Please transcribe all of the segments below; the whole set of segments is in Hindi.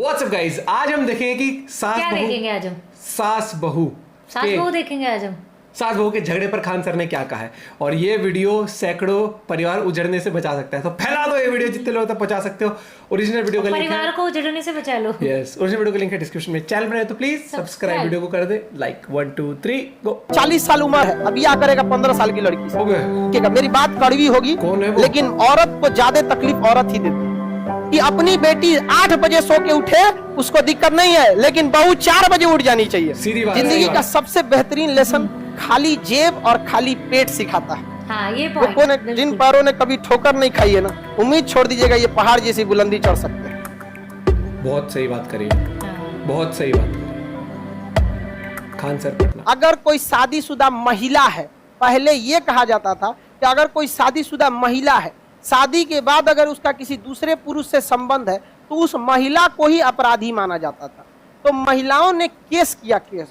व्हाट्सअप गाइस, आज हम देखेंगे कि क्या देखेंगे आज हम? सास बहू देखेंगे आज हम। सास बहू के झगड़े पर खान सर ने क्या कहा है, और ये वीडियो सैकड़ों परिवार उजड़ने से बचा सकता है। तो फैला दो ये वीडियो, जितने लोग तक पहुंचा सकते हो। ओरिजिनल वीडियो का लिंक है, परिवार को उजड़ने से बचा लो। यस, ओरिजिनल वीडियो का लिंक है डिस्क्रिप्शन में। चैनल बनाए तो प्लीज सब्सक्राइब, वीडियो को कर दे लाइक। 1 2 3 गो। 40 साल उम्र है, अब क्या करेगा 15 साल की लड़की से? हो गए। ठीक है, मेरी बात कड़वी होगी, कौन है वो? लेकिन औरत को ज्यादा तकलीफ औरत ही देती है। कि अपनी बेटी 8 बजे सो के उठे उसको दिक्कत नहीं है, लेकिन बहू 4 बजे उठ जानी चाहिए। सीधी बात, जिंदगी का सबसे बेहतरीन लेसन खाली जेब और खाली पेट सिखाता है। हाँ, ये लोगों ने जिन पैरों ने कभी ठोकर नहीं खाई है ना, उम्मीद छोड़ दीजिएगा ये पहाड़ जैसी बुलंदी चढ़ सकते हैं। बहुत सही बात करी, बहुत सही बात करी खान सर पटना। अगर कोई शादीशुदा महिला है, पहले ये कहा जाता था कि अगर कोई शादीशुदा महिला है, शादी के बाद अगर उसका किसी दूसरे पुरुष से संबंध है तो उस महिला को ही अपराधी माना जाता था। तो महिलाओं ने केस किया, केस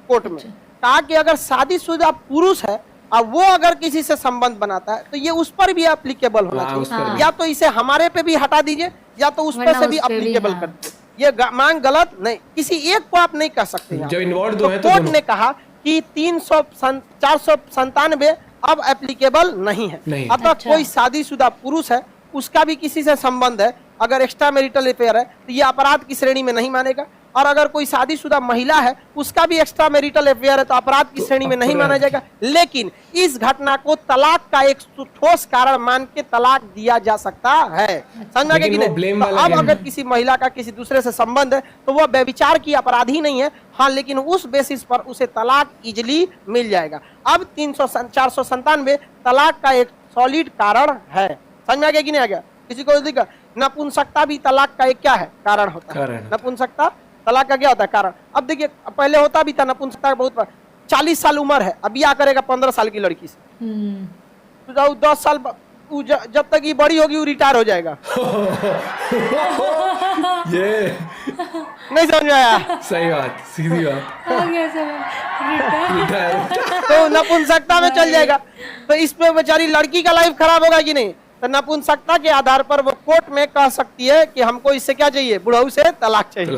कोर्ट में कहा कि अगर शादीशुदा पुरुष है और वो अगर किसी से संबंध बनाता है तो ये उस पर भी एप्लीकेबल होना चाहिए। या तो इसे हमारे पे भी हटा दीजिए या तो उस पर से भी एप्लीकेबल कर दीजिए। ये मांग गलत नहीं, किसी एक को आप नहीं कर सकते। जब इन्वॉल्व दो हैं तो कोर्ट ने कहा कि 497 अब एप्लीकेबल नहीं है। अतः कोई शादीशुदा पुरुष है, उसका भी किसी से संबंध है, अगर एक्स्ट्रा मैरिटल अफेयर है तो ये अपराध की श्रेणी में नहीं मानेगा। और अगर कोई शादीशुदा महिला है, उसका भी एक्स्ट्रा मैरिटल अफेयर है तो अपराध की श्रेणी में नहीं माना जाएगा। लेकिन इस घटना को तलाक का एक ठोस कारण मान के तलाक दिया जा सकता है। समझा गया कि नहीं? तो अब अगर किसी महिला का किसी दूसरे से संबंध है तो वह व्यभिचार की अपराधी नहीं है। हाँ, लेकिन उस बेसिस पर उसे तलाक इजिली मिल जाएगा। अब 497 तलाक का एक सॉलिड कारण है। समझ में आ गया कि नहीं आ गया? किसी को दिक्कत? नपुंसकता भी तलाक का एक क्या है? कारण होता है। नपुंसकता तलाक का क्या होता है? कारण। अब देखिए, पहले होता भी था नपुंसकता का बहुत। 40 साल उम्र है, अब क्या करेगा 15 साल की लड़की से? तो 10 साल जब तक ये बड़ी होगी वो रिटायर हो जाएगा। ये नहीं समझ में आया? सही बात, सीधी बात। तो नपुंसकता में चल जाएगा। तो इस पे बेचारी लड़की का लाइफ खराब होगा कि नहीं? तो नपुंसकता के आधार पर वो कोर्ट में कह सकती है कि हमको इससे क्या चाहिए? बुढ़ऊ से तलाक चाहिए।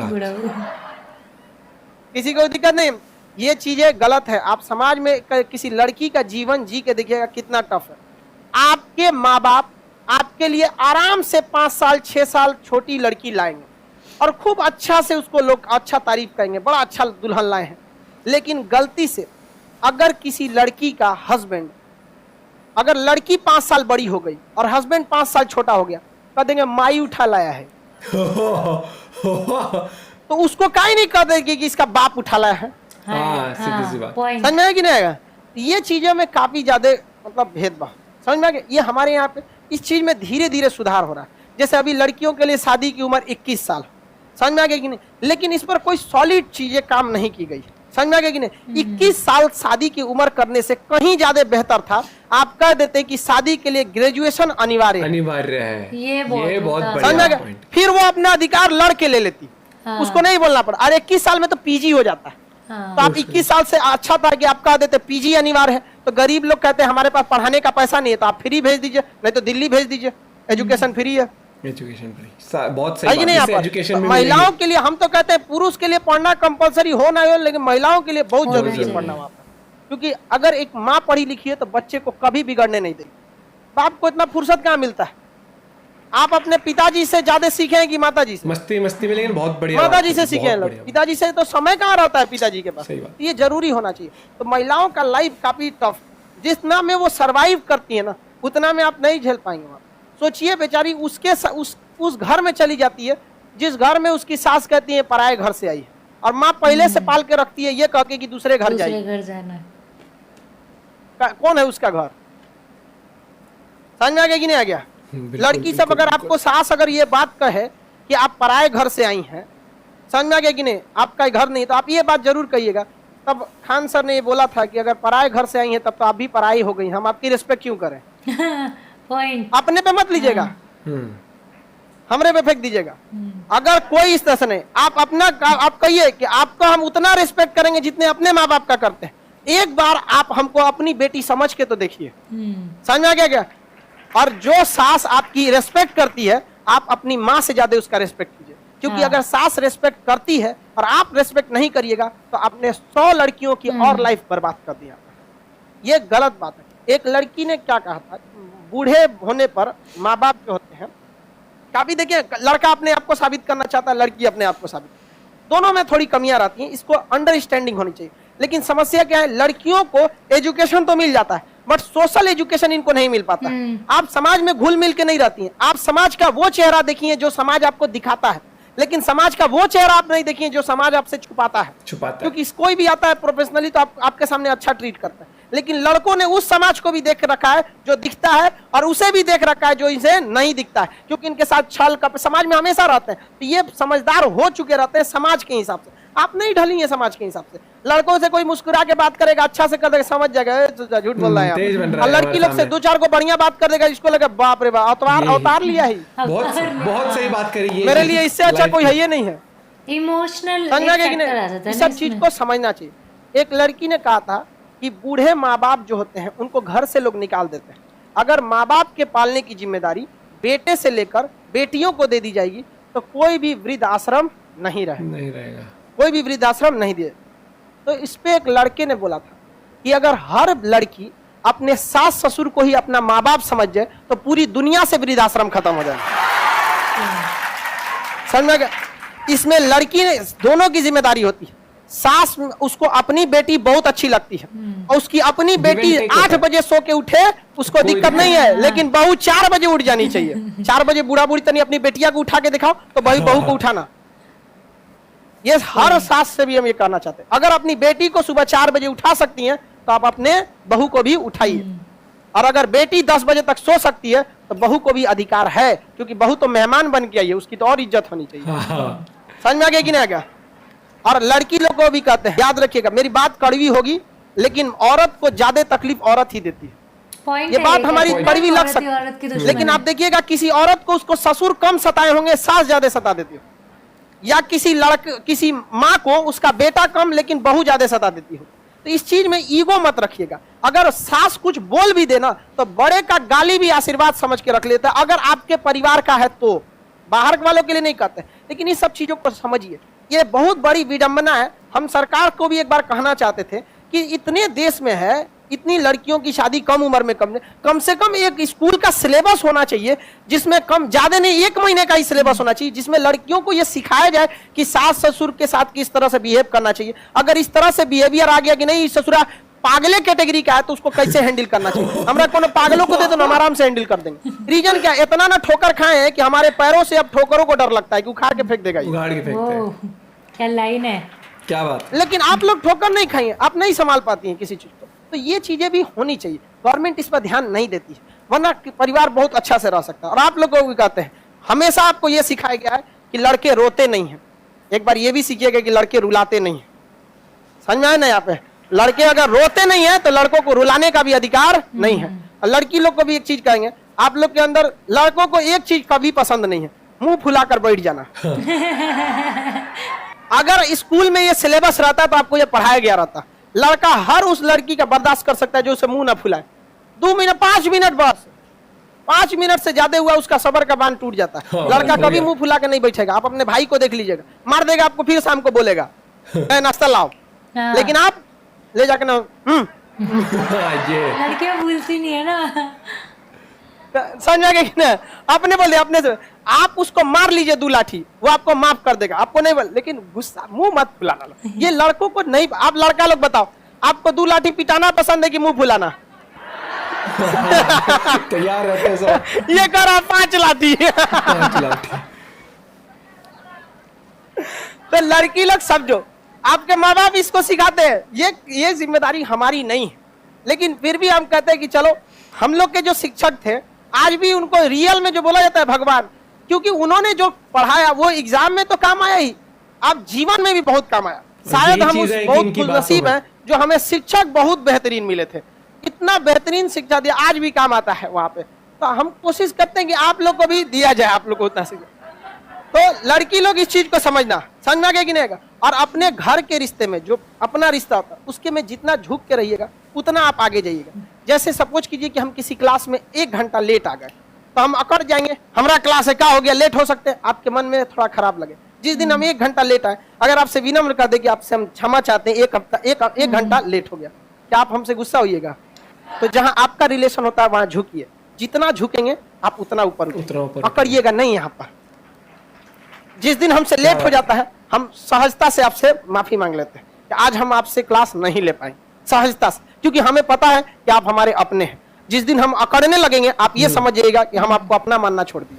किसी को दिक्कत नहीं। ये चीजें गलत है। आप समाज में किसी लड़की का जीवन जी के देखिएगा कितना टफ है। आपके माँ बाप आपके लिए आराम से 5 साल 6 साल छोटी लड़की लाएंगे और खूब अच्छा से उसको लोग अच्छा तारीफ करेंगे, बड़ा अच्छा दुल्हन लाए हैं। लेकिन गलती से अगर किसी लड़की का हस्बैंड, अगर लड़की 5 साल बड़ी हो गई और हस्बैंड 5 साल छोटा हो गया, कह देंगे माई उठा लाया है। तो उसको काहे नहीं कह देंगे कि इसका बाप उठा लाया है? सीधी सी बात। समझ में आएगा कि नहीं आएगा? ये चीजों में काफी ज्यादा मतलब भेदभाव। समझ में आ गया? ये हमारे यहाँ पे इस चीज में धीरे धीरे सुधार हो रहा है। जैसे अभी लड़कियों के लिए शादी की उम्र 21 साल। समझ में आ गया कि नहीं? लेकिन इस पर कोई सॉलिड चीजें काम नहीं की गई। समझ में आ गया कि नहीं? 21 साल शादी की उम्र करने से कहीं ज्यादा बेहतर था आप कह देते कि शादी के लिए ग्रेजुएशन अनिवार्य है। ये बहुत समझ में आ गया? फिर वो अपना अधिकार लड़ के ले लेती। उसको नहीं बोलना पड़ा। अरे 21 साल में तो पीजी हो जाता है। तो आप 21 साल से अच्छा था कि आप कह देते पीजी अनिवार्य है। तो गरीब लोग कहते हैं हमारे पास पढ़ाने का पैसा नहीं है, तो आप फ्री भेज दीजिए, नहीं तो दिल्ली भेज दीजिए, एजुकेशन फ्री है। एजुकेशन फ्री बहुत सही नहीं। एजुकेशन महिलाओं के लिए हम तो कहते हैं पुरुष के लिए पढ़ना कंपलसरी हो ना हो, लेकिन महिलाओं के लिए बहुत जरूरी है पढ़ना वहाँ पर। क्योंकि अगर एक माँ पढ़ी लिखी है तो बच्चे को कभी बिगड़ने नहीं देगी। बाप को इतना फुर्सत कहाँ मिलता है? आप अपने पिताजी से ज्यादा सीखे हैं कि माताजी से? मस्ती में, लेकिन बहुत बढ़िया माताजी से सीखे हैं लोग। पिताजी से तो समय कहाँ रहता है पिताजी के पास? ये जरूरी होना चाहिए। तो महिलाओं का लाइफ काफी टफ, जितना में वो सरवाइव करती है ना उतना में आप नहीं झेल पाएंगे। वहाँ सोचिए, बेचारी उसके उस घर में चली जाती है जिस घर में उसकी सास कहती है पराये घर से आई है, और माँ पहले से पाल के रखती है ये कह के कि दूसरे घर जाना। कौन है उसका घर? समझ में आ गया कि नहीं आ गया? लड़की सब अगर आपको सास अगर ये बात कहे कि आप पराये घर से आई हैं, समझ में आ गया कि नहीं, आपका घर नहीं, तो आप ये बात जरूर कहिएगा। तब खान सर ने ये बोला था कि अगर पराये घर से आई हैं तब तो आप भी पराई हो गई, हम आपकी रिस्पेक्ट क्यों करें? अपने पे मत लीजिएगा, हमरे पे फेंक दीजिएगा। अगर कोई इस तरह से नहीं, आप अपना आप कहिए कि आपको हम उतना रिस्पेक्ट करेंगे जितने अपने माँ बाप का करते हैं। एक बार आप हमको अपनी बेटी समझ के तो देखिए। समझ में आ गया क्या? और जो सास आपकी रेस्पेक्ट करती है, आप अपनी माँ से ज्यादा उसका रेस्पेक्ट कीजिए। क्योंकि अगर सास रेस्पेक्ट करती है और आप रेस्पेक्ट नहीं करिएगा तो आपने 100 लड़कियों की और लाइफ बर्बाद कर दिया। ये गलत बात है। एक लड़की ने क्या कहा था, बूढ़े होने पर माँ बाप जो होते हैं, काफी देखिए लड़का अपने आप को साबित करना चाहता है, लड़की अपने आप को साबित, दोनों में थोड़ी कमियां रहती हैं, इसको अंडरस्टैंडिंग होनी चाहिए। लेकिन समस्या क्या है, लड़कियों को एजुकेशन तो मिल जाता है बट सोशल एजुकेशन इनको नहीं मिल पाता है। आप समाज में घुल मिल के नहीं रहती हैं। आप समाज का वो चेहरा देखिए जो समाज आपको दिखाता है, लेकिन समाज का वो चेहरा आप नहीं देखिए जो समाज आपसे छुपाता है। क्योंकि कोई भी आता है प्रोफेशनली तो आपके सामने अच्छा ट्रीट करता है, लेकिन लड़कों ने उस समाज को भी देख रखा है जो दिखता है और उसे भी देख रखा है जो इसे नहीं दिखता है, क्योंकि इनके साथ छल कपट समाज में हमेशा रहते हैं। तो ये समझदार हो चुके रहते हैं समाज के हिसाब से। आप नहीं ढली है समाज के हिसाब से। लड़कों से कोई मुस्कुरा के बात करेगा, अच्छा से कर देगा, समझ जाएगा झूठ बोल रहा है। और लड़की लोग से 2-4 को बढ़िया बात कर देगा, इसको लगा बाप रे बाप अवतार लिया ही। बहुत सही बात करी। मेरे लिए इससे अच्छा कोई है ये नहीं है। इमोशनल इस सब चीज को समझना चाहिए। एक लड़की ने कहा था कि बूढ़े माँ बाप जो होते हैं उनको घर से लोग निकाल देते हैं। अगर माँ बाप के पालने की जिम्मेदारी बेटे से लेकर बेटियों को दे दी जाएगी तो कोई भी वृद्ध आश्रम नहीं रहेगा, कोई भी वृद्ध आश्रम नहीं दिए। तो इस पे एक लड़के ने बोला था कि अगर हर लड़की अपने सास ससुर को ही अपना माँ बाप समझ जाए तो पूरी दुनिया से वृद्ध आश्रम खत्म हो जाए। समझ में गया? इसमें लड़की ने दोनों की जिम्मेदारी होती है। सास उसको अपनी बेटी बहुत अच्छी लगती है और उसकी अपनी बेटी 8 बजे सो के उठे उसको दिक्कत नहीं है, लेकिन बहू 4 बजे उठ जानी चाहिए। 4 बजे बूढ़ा बूढ़ी तनी अपनी बेटिया को उठा के दिखाओ तो बहू को उठाना। ये हर सास से भी हम ये कहना चाहते हैं, अगर अपनी बेटी को सुबह 4 बजे उठा सकती हैं तो आप अपने बहू को भी उठाइए। और अगर बेटी 10 बजे तक सो सकती है तो बहू को भी अधिकार है, क्योंकि बहू तो मेहमान बन के आई है, उसकी तो और इज्जत होनी चाहिए। समझ में आ गया कि नहीं आ गया? और लड़की लोग को भी कहते हैं, याद रखिएगा, मेरी बात कड़वी होगी लेकिन औरत को ज्यादा तकलीफ औरत ही देती है। ये बात हमारी कड़वी लग सकती है, लेकिन आप देखिएगा किसी औरत को उसको ससुर कम सताए होंगे, सास ज्यादा सता देती हो, या किसी माँ को उसका बेटा कम लेकिन बहू ज्यादा सता देती हो। तो इस चीज में ईगो मत रखिएगा। अगर सास कुछ बोल भी देना तो बड़े का गाली भी आशीर्वाद समझ के रख लेता है, अगर आपके परिवार का है तो। बाहर वालों के लिए नहीं कहते, लेकिन इस सब चीजों को समझिए। ये बहुत बड़ी विडंबना है। हम सरकार को भी एक बार कहना चाहते थे कि इतने देश में है, इतनी लड़कियों की शादी कम उम्र में कम से कम एक स्कूल का सिलेबस होना चाहिए जिसमें कम ज्यादा नहीं 1 महीने का ही सिलेबस होना चाहिए, जिसमें लड़कियों को यह सिखाया जाए कि सास ससुर के साथ किस तरह से बिहेव करना चाहिए। अगर इस तरह से बिहेवियर आ गया कि नहीं ससुरा पागले कैटेगरी का है तो उसको कैसे हैंडल करना चाहिए। हमरा कोनो पागलों को दे तो हम आराम से हैंडल कर देंगे। रीजन क्या, इतना ना ठोकर खाए हैं कि हमारे पैरों से अब ठोकरों को डर लगता है कि उखाड़ के फेंक देगा। क्या लाइन है, क्या बात। लेकिन आप लोग ठोकर नहीं खाइए, आप नहीं संभाल पाती हैं किसी चीज को। तो ये चीजें भी होनी चाहिए। गवर्नमेंट इस पर ध्यान नहीं देती है, वरना परिवार बहुत अच्छा से रह सकता है। और आप लोग को भी कहते हैं, हमेशा आपको ये सिखाया गया है कि लड़के रोते नहीं हैं। एक बार ये भी सीखिएगा कि लड़के रुलाते नहीं है। समझ में आए ना? यहाँ पे लड़के अगर रोते नहीं है तो लड़कों को रुलाने का भी अधिकार नहीं है। और लड़की लोग को भी एक चीज कहेंगे, आप लोग के अंदर लड़कों को एक चीज कभी पसंद नहीं है, मुंह फुलाकर बैठ जाना। अगर स्कूल में ये सिलेबस रहता तो आपको ये पढ़ाया गया रहता। लड़का हर उस लड़की का बर्दाश्त कर सकता है जो उसे मुंह ना फुलाए। 2 मिनट 5 मिनट बस, 5 मिनट से ज्यादा हुआ उसका सबर का बांध टूट जाता है। लड़का कभी मुंह फुला के नहीं बैठेगा। आप अपने भाई को देख लीजिएगा, मार देगा आपको, फिर शाम को बोलेगा नाश्ता लाओ। लेकिन आप ले जाकर ना लड़कियां भूलती नहीं है ना। समझ में कि ना? अपने बोल दिया अपने से, आप उसको मार लीजिए 2 लाठी, वो आपको माफ कर देगा, आपको नहीं बोल। लेकिन गुस्सा मुंह मत फुलाना। ये लड़कों को नहीं। आप लड़का लोग बताओ, आपको 2 लाठी पिटाना पसंद है कि मुंह फुलाना? तैयार रहते सब। ये करा 5 लाठी। तो लड़की लोग समझो, आपके माँ बाप इसको सिखाते हैं। ये जिम्मेदारी हमारी नहीं है, लेकिन फिर भी हम कहते हैं कि चलो, हम लोग के जो शिक्षक थे आज भी उनको रियल में जो बोला जाता है भगवान, क्योंकि उन्होंने जो पढ़ाया वो एग्जाम में तो काम आया ही, अब जीवन में भी बहुत काम आया। शायद हम उस बहुत खुशनसीब हैं जो हमें शिक्षक बहुत बेहतरीन मिले थे, इतना बेहतरीन शिक्षा दिया, आज भी काम आता है वहां पे। तो हम कोशिश करते हैं कि आप लोग को भी दिया जाए, आप लोग को उतना सीखा। तो लड़की लोग इस चीज को समझ में आ गया कि नहीं आएगा। और अपने घर के रिश्ते में जो अपना रिश्ता होता है उसके में जितना झुक के रहिएगा उतना आप आगे जाइएगा। जैसे सपोज कीजिए कि हम किसी क्लास में 1 घंटा लेट आ गए तो हम अकड़ जाएंगे, हमारा क्लास है क्या हो गया, लेट हो सकते हैं, आपके मन में थोड़ा खराब लगे। जिस दिन हम 1 घंटा लेट आए, अगर आपसे विनम्र कर दे कि आपसे हम क्षमा चाहते हैं, एक घंटा लेट हो गया, क्या आप हमसे गुस्सा होइएगा? तो जहां आपका रिलेशन होता है वहां झुकिए, जितना झुकेंगे आप उतना ऊपर पकड़िएगा नहीं। यहाँ पर जिस दिन हमसे लेट हो जाता है, हम सहजता से आपसे माफी मांग लेते हैं कि आज हम आपसे क्लास नहीं ले पाए, सहजता से, क्योंकि हमें पता है कि आप हमारे अपने हैं। जिस दिन हम अकड़ने लगेंगे, आप ये समझिएगा कि हम आपको अपना मानना छोड़ दिए।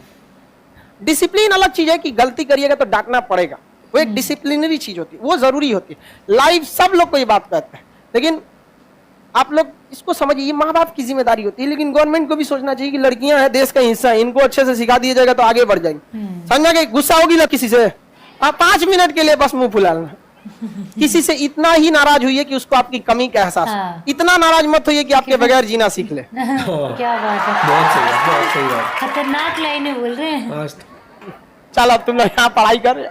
डिसिप्लिन अलग चीज है कि गलती करिएगा तो डांटना पड़ेगा, वो एक डिसिप्लिनरी चीज होती है, वो जरूरी होती है। लाइफ सब लोग को ये बात कहते हैं, लेकिन आप लोग इसको समझिए, ये माँ बाप की जिम्मेदारी होती है, लेकिन गवर्नमेंट को भी सोचना चाहिए कि लड़कियां हैं, देश का हिस्सा है, इनको अच्छे से सिखा दिया जाएगा तो आगे बढ़ जाएंगे। समझा कि गुस्सा होगी ना किसी से, आप 5 मिनट के लिए बस मुंह फुलाना। किसी से इतना ही नाराज हुई है कि उसको आपकी कमी का एहसास हो, इतना नाराज मत होइए कि आपके बगैर जीना सीख ले। क्या बात है, बहुत सही है, बहुत सही बात। खतरनाक लाइनें बोल रहे हैं। चल अब तुम लोग यहाँ पढ़ाई कर,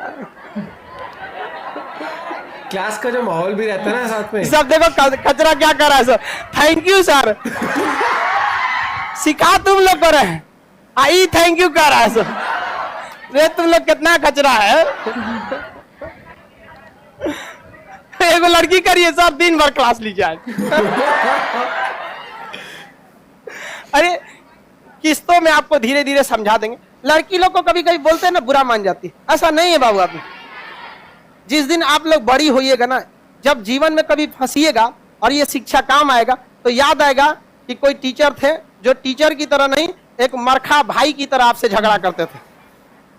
क्लास का जो माहौल भी रहता है ना साथ में। सब देखो कचरा क्या कर रहा है सर, थैंक यू सर, सिखा तुम लोग कर रहे हैं, आई थैंक यू कर रहा है सर। रे तुम लोग कितना कचरा है। एगो लड़की करिए सर, दिन भर क्लास लीजिए। अरे किस्तों में आपको धीरे धीरे समझा देंगे। लड़की लोग को कभी कभी बोलते हैं ना, बुरा मान जाती, ऐसा नहीं है बाबू। आप जिस दिन आप लोग बड़ी होइएगा ना, जब जीवन में कभी फंसिएगा और ये शिक्षा काम आएगा, तो याद आएगा कि कोई टीचर थे जो टीचर की तरह नहीं, एक मरखा भाई की तरह आपसे झगड़ा करते थे।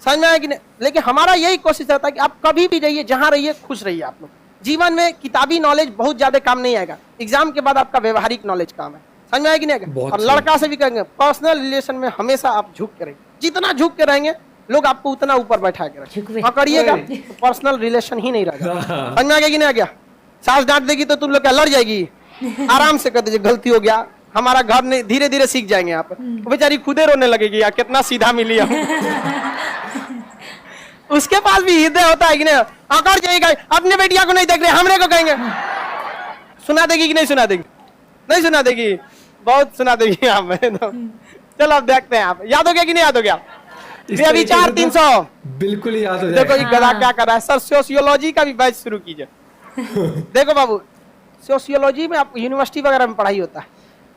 समझ में आया कि नहीं? लेकिन हमारा यही कोशिश रहता है कि आप कभी भी जाइए, जहां रहिए खुश रहिए। आप लोग जीवन में किताबी नॉलेज बहुत ज्यादा काम नहीं आएगा, एग्जाम के बाद आपका व्यवहारिक नॉलेज काम है। समझ में आया कि नहीं? और लड़का से भी कहेंगे, पर्सनल रिलेशन में हमेशा आप झुक के रहिए, जितना झुक के रहेंगे लोग आपको उतना ऊपर बैठा के रखेंगे। पकड़िएगा तो पर्सनल रिलेशन ही नहीं रहेगा। समझ में आ गया कि नहीं आ गया? सास डांट देगी तो तुम लोग क्या लड़ जाएगी? आराम से कर दीजिए, गलती हो गया, हमारा घर नहीं, धीरे धीरे सीख जाएंगे। आप बेचारी खुदे रोने लगेगी, यार कितना सीधा मिली हम। उसके पास भी हृदय होता है कि नहीं? अकड़ जाएगा, अपने बेटिया को नहीं देख रहे, हमने को कहेंगे। सुना देगी कि नहीं सुना देगी? नहीं सुना देगी, बहुत सुना देगी आप। चलो अब देखते हैं, आप याद हो गया कि नहीं याद हो गया? अभी 4-300 बिल्कुल याद हो देखो ये गधा क्या कर रहा है। सर सोशियोलॉजी का भी बैच शुरू कीजिए। देखो बाबू, सोशियोलॉजी में आप यूनिवर्सिटी वगैरह में पढ़ाई होता है,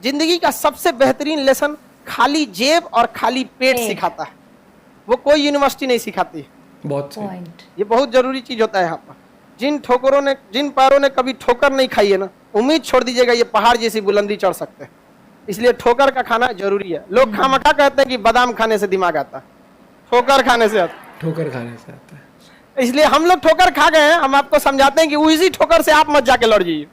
जिंदगी का सबसे बेहतरीन लेसन खाली जेब और खाली पेट सिखाता है, वो कोई यूनिवर्सिटी नहीं सिखाती। बहुत ये बहुत जरूरी चीज होता है यहाँ पर। जिन पैरों ने कभी ठोकर नहीं खाई है ना, उम्मीद छोड़ दीजिएगा ये पहाड़ जैसी बुलंदी चढ़ सकते हैं। इसलिए ठोकर का खाना जरूरी है। लोग खामखा कहते हैं कि बादाम खाने से दिमाग आता है, ठोकर खाने से आता है। इसलिए हम लोग ठोकर खा गए हैं, हम आपको समझाते हैं कि उसी ठोकर से आप मत जाके लड़ जाइए।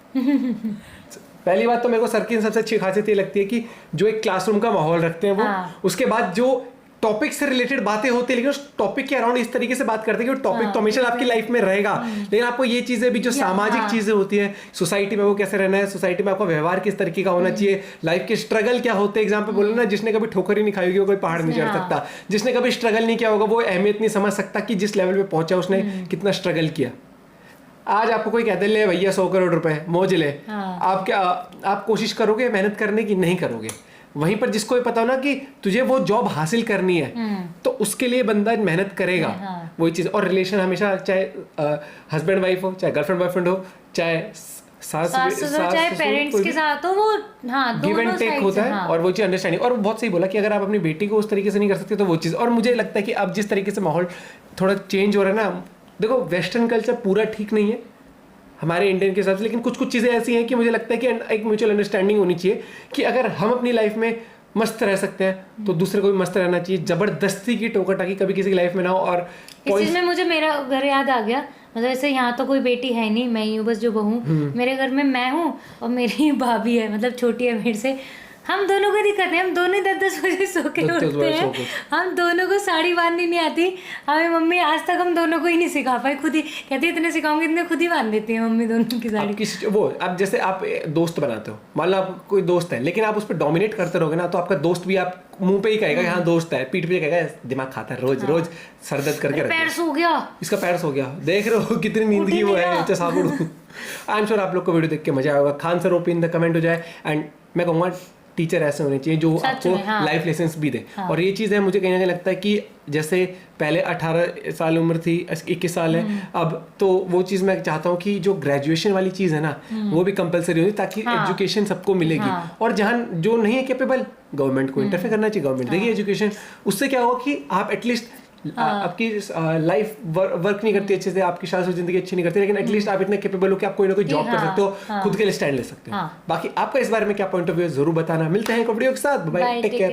पहली बात तो मेरे को सर की सबसे अच्छी खासियत ये लगती है कि जो एक क्लासरूम का माहौल रखते हैं वो, उसके बाद जो टॉपिक से रिलेटेड बातें होती है, लेकिन उस टॉपिक के अराउंड इस तरीके से बात करते हैं कि वो टॉपिक तो हमेशा आपकी लाइफ में रहेगा, लेकिन आपको ये चीजें भी जो सामाजिक चीजें होती है, सोसाइटी में वो कैसे रहना है, सोसाइटी में आपका व्यवहार किस तरीके का होना चाहिए, लाइफ के स्ट्रगल क्या होते हैं। एग्जाम्पल बोलो ना, जिसने कभी ठोकर ही नहीं खाई होगी वो कोई पहाड़ नहीं चढ़ सकता, जिसने कभी स्ट्रगल नहीं किया होगा वो अहमियत नहीं समझ सकता कि जिस लेवल पे पहुंचा उसने कितना स्ट्रगल किया। आज आपको कोई कहते ले भैया 100 करोड़ रुपए मौज ले, आप कोशिश करोगे मेहनत करने की? नहीं करोगे। वहीं पर जिसको ये पता हो ना कि तुझे वो जॉब हासिल करनी है, तो उसके लिए बंदा मेहनत करेगा। वही चीज। और रिलेशन हमेशा, चाहे हस्बैंड वाइफ हो, चाहे गर्लफ्रेंड बॉयफ्रेंड हो, चाहे सास चाहे पेरेंट्स के साथ हो, वो गिव एंड टेक होता है। और वो चीज अंडरस्टैंडिंग। और बहुत सही बोला कि अगर आप अपनी बेटी को उस तरीके से नहीं कर सकते तो वो चीज। और मुझे लगता है कि अब जिस तरीके से माहौल थोड़ा चेंज हो रहा है ना, देखो वेस्टर्न कल्चर पूरा ठीक नहीं है हमारे इंडियन के हिसाब से, लेकिन कुछ कुछ चीज़ें ऐसी हैं कि मुझे लगता है कि एक म्यूचुअल अंडरस्टैंडिंग होनी चाहिए कि अगर हम अपनी लाइफ में मस्त रह सकते हैं तो दूसरे को भी मस्त रहना चाहिए। जबरदस्ती की टोका टाकी कभी किसी की लाइफ में ना हो। और इस चीज में मुझे मेरा घर याद आ गया। मतलब ऐसे यहाँ तो कोई बेटी है नहीं, मैं ही हूँ बस जो बहू। मेरे घर में मैं हूँ और मेरी भाभी है, मतलब छोटी है मेरे से। हम दोनों को दिक्कत है, हम दोनों 10-10 बजे सो के उठते हैं। हम दोनों को साड़ी बांधनी नहीं आती। हमें मम्मी आज तक हम दोनों को ही नहीं सिखा पाई, खुद ही कहती है इतने सिखाऊंगी इतने खुद ही बांध देती है मम्मी दोनों की साड़ी। वो अब जैसे आप दोस्त बनाते हो, मान लो आप कोई दोस्त है, लेकिन आप उस पर डोमिनेट करते रहोगे ना, तो आपका दोस्त भी आप मुंह पे ही कहेगा हाँ दोस्त है, पीठ पे कहेगा दिमाग खाता है, रोज रोज सर दर्द करके पैर सो गया, इसका पैर सो गया, देख रहे हो कितनी नींद की वो है। आई एम श्योर आप लोग को वीडियो देख के मजा आएगा। Khan sir OP in the comment हो जाए। एंड मैं कहूँगा टीचर ऐसे होने चाहिए जो आपको लाइफ लेसन भी दे। और ये चीज़ है, मुझे कहीं ना कहीं लगता है कि जैसे पहले 18 साल उम्र थी, 21 साल है अब, तो वो चीज़ मैं चाहता हूँ कि जो ग्रेजुएशन वाली चीज़ है ना वो भी कंपलसरी होगी, ताकि एजुकेशन सबको मिलेगी। और जहाँ जो नहीं है कैपेबल, गवर्नमेंट को इंटरफेयर करना चाहिए, गवर्नमेंट देगी एजुकेशन। उससे क्या होगा कि आप एटलीस्ट आपकी लाइफ वर्क नहीं करती अच्छे से, आपकी शादी जिंदगी अच्छी नहीं करती, लेकिन एटलीस्ट आप इतने कैपेबल हो कि आप कोई ना कोई जॉब कर सकते हो, खुद के लिए स्टैंड ले सकते हो। बाकी आपका इस बारे में क्या पॉइंट ऑफ व्यू है जरूर बताना। मिलते हैं एक वीडियो के साथ, बाय, टेक केयर।